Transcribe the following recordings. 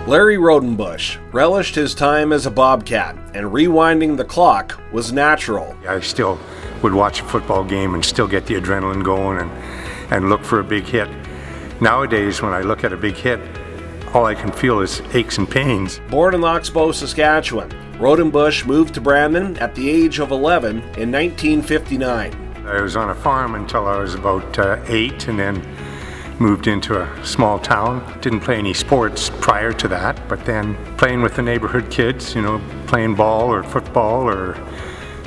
Larry Rodenbush relished his time as a Bobcat, and rewinding the clock was natural. I still would watch a football game and still get the adrenaline going and look for a big hit. Nowadays, when I look at a big hit, all I can feel is aches and pains. Born in Oxbow, Saskatchewan, Rodenbush moved to Brandon at the age of 11 in 1959. I was on a farm until I was about 8, and then moved into a small town. Didn't play any sports prior to that, but then playing with the neighborhood kids, playing ball or football or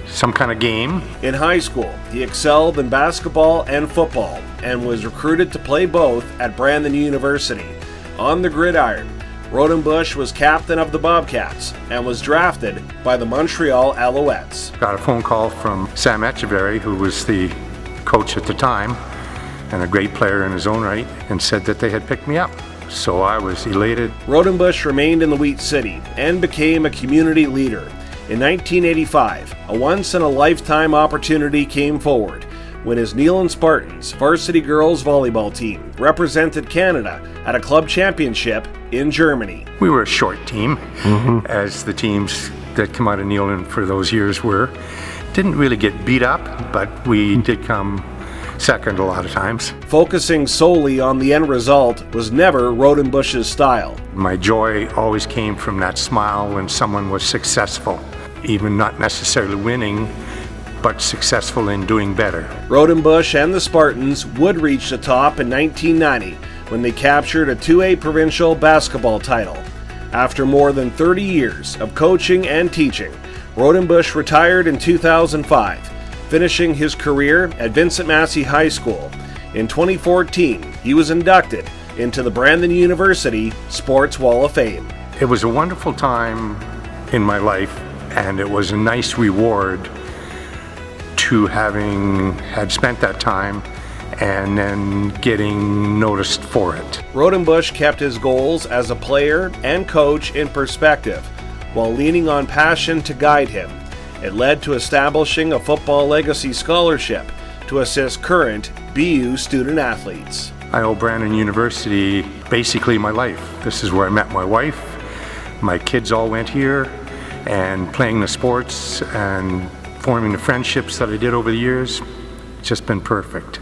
some kind of game. In high school, he excelled in basketball and football and was recruited to play both at Brandon University. On the gridiron, Rodenbush was captain of the Bobcats and was drafted by the Montreal Alouettes. Got a phone call from Sam Etcheverry, who was the coach at the time and a great player in his own right, and said that they had picked me up. So I was elated. Rodenbush remained in the Wheat City and became a community leader. In 1985, a once-in-a-lifetime opportunity came forward when his Neelan Spartans varsity girls volleyball team represented Canada at a club championship in Germany. We were a short team, as the teams that come out of Neelan for those years were. Didn't really get beat up, but we did come second a lot of times. Focusing solely on the end result was never Rodenbush's style. My joy always came from that smile when someone was successful, even not necessarily winning, but successful in doing better. Rodenbush and the Spartans would reach the top in 1990 when they captured a 2A provincial basketball title. After more than 30 years of coaching and teaching, Rodenbush retired in 2005. Finishing his career at Vincent Massey High School. In 2014, he was inducted into the Brandon University Sports Wall of Fame. It was a wonderful time in my life, and it was a nice reward to having had spent that time and then getting noticed for it. Rodenbush kept his goals as a player and coach in perspective, while leaning on passion to guide him. It led to establishing a Football Legacy Scholarship to assist current BU student athletes. I owe Brandon University basically my life. This is where I met my wife. My kids all went here, and playing the sports and forming the friendships that I did over the years, it's just been perfect.